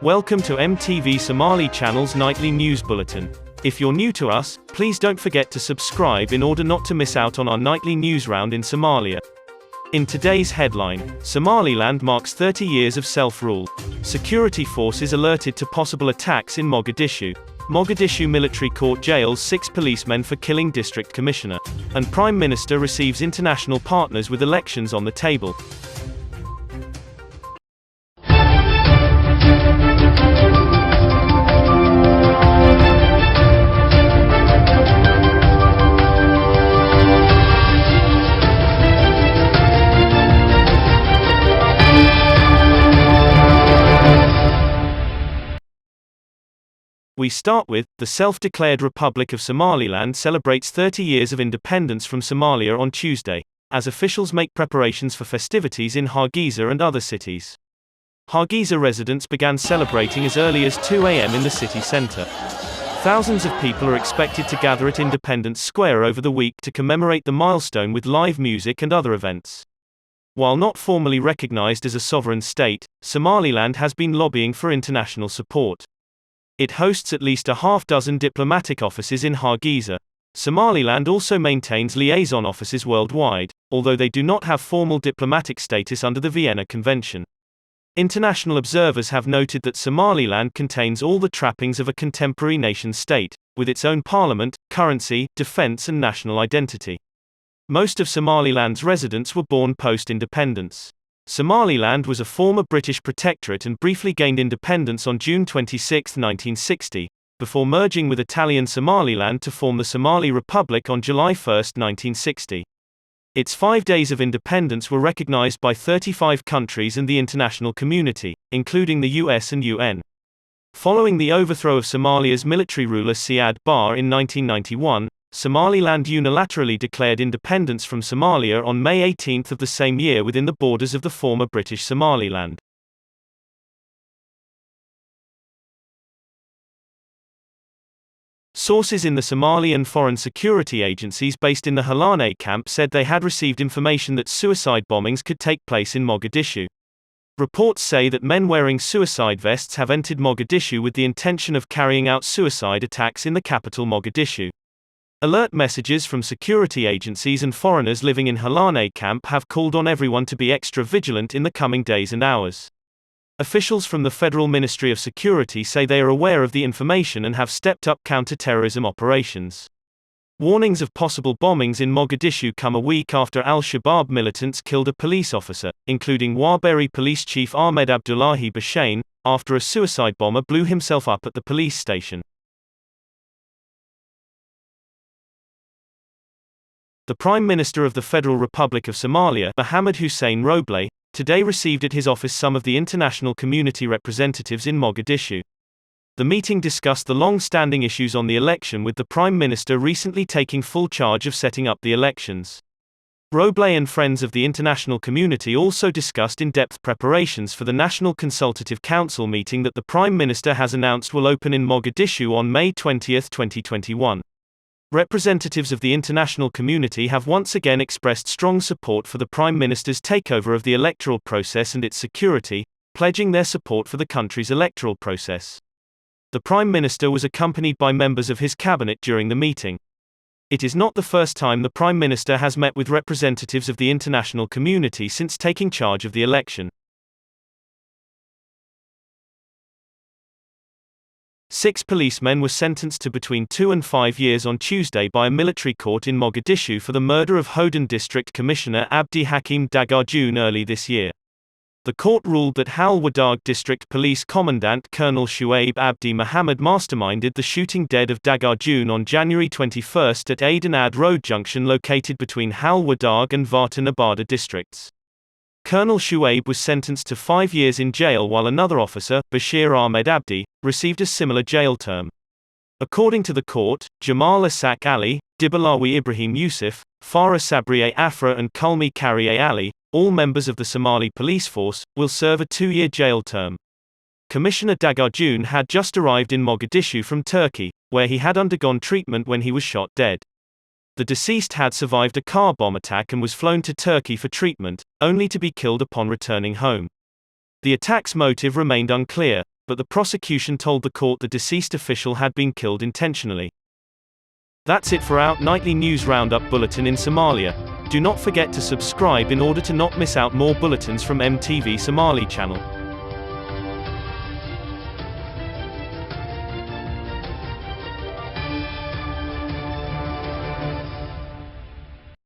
Welcome to MTV Somali Channels nightly news bulletin. If you're new to us, please don't forget to subscribe in order not to miss out on our nightly news round in Somalia. In today's headline, Somaliland marks 30 years of self-rule. Security forces alerted to possible attacks in Mogadishu. Mogadishu military court jails 6 policemen for killing district commissioner. And Prime Minister receives international partners with elections on the table. We start with, the self-declared Republic of Somaliland celebrates 30 years of independence from Somalia on Tuesday, as officials make preparations for festivities in Hargeisa and other cities. Hargeisa residents began celebrating as early as 2 a.m. in the city centre. Thousands of people are expected to gather at Independence Square over the week to commemorate the milestone with live music and other events. While not formally recognized as a sovereign state, Somaliland has been lobbying for international support. It hosts at least a half-dozen diplomatic offices in Hargeisa. Somaliland also maintains liaison offices worldwide, although they do not have formal diplomatic status under the Vienna Convention. International observers have noted that Somaliland contains all the trappings of a contemporary nation-state, with its own parliament, currency, defense and national identity. Most of Somaliland's residents were born post-independence. Somaliland was a former British protectorate and briefly gained independence on June 26, 1960, before merging with Italian Somaliland to form the Somali Republic on July 1, 1960. Its 5 days of independence were recognized by 35 countries and the international community, including the US and UN. Following the overthrow of Somalia's military ruler Siad Barre in 1991, Somaliland unilaterally declared independence from Somalia on May 18 of the same year within the borders of the former British Somaliland. Sources in the Somali and foreign security agencies based in the Halane camp said they had received information that suicide bombings could take place in Mogadishu. Reports say that men wearing suicide vests have entered Mogadishu with the intention of carrying out suicide attacks in the capital Mogadishu. Alert messages from security agencies and foreigners living in Halane camp have called on everyone to be extra vigilant in the coming days and hours. Officials from the Federal Ministry of Security say they are aware of the information and have stepped up counter-terrorism operations. Warnings of possible bombings in Mogadishu come a week after al-Shabaab militants killed a police officer, including Waberi Police Chief Ahmed Abdullahi Bashain, after a suicide bomber blew himself up at the police station. The Prime Minister of the Federal Republic of Somalia, Mohamed Hussein Roble, today received at his office some of the international community representatives in Mogadishu. The meeting discussed the long-standing issues on the election, with the Prime Minister recently taking full charge of setting up the elections. Roble and friends of the international community also discussed in-depth preparations for the National Consultative Council meeting that the Prime Minister has announced will open in Mogadishu on May 20, 2021. Representatives of the international community have once again expressed strong support for the Prime Minister's takeover of the electoral process and its security, pledging their support for the country's electoral process. The Prime Minister was accompanied by members of his cabinet during the meeting. It is not the first time the Prime Minister has met with representatives of the international community since taking charge of the election. 6 policemen were sentenced to between 2 and 5 years on Tuesday by a military court in Mogadishu for the murder of Hodan District Commissioner Abdi Hakim Dagarjun early this year. The court ruled that Hal Wadag District Police Commandant Colonel Shuaib Abdi Muhammad masterminded the shooting dead of Dagarjun on January 21 at Aden Ad Road Junction located between Hal Wadag and Vata Nabada districts. Colonel Shuaib was sentenced to 5 years in jail while another officer, Bashir Ahmed Abdi, received a similar jail term. According to the court, Jamal Asak Ali, Dibalawi Ibrahim Yusuf, Farah Sabriye Afra and Kulmi Kariye Ali, all members of the Somali police force, will serve a 2-year jail term. Commissioner Dagarjun had just arrived in Mogadishu from Turkey, where he had undergone treatment when he was shot dead. The deceased had survived a car bomb attack and was flown to Turkey for treatment, only to be killed upon returning home. The attack's motive remained unclear, but the prosecution told the court the deceased official had been killed intentionally. That's it for our nightly news roundup bulletin in Somalia. Do not forget to subscribe in order to not miss out more bulletins from MTV Somali Channel.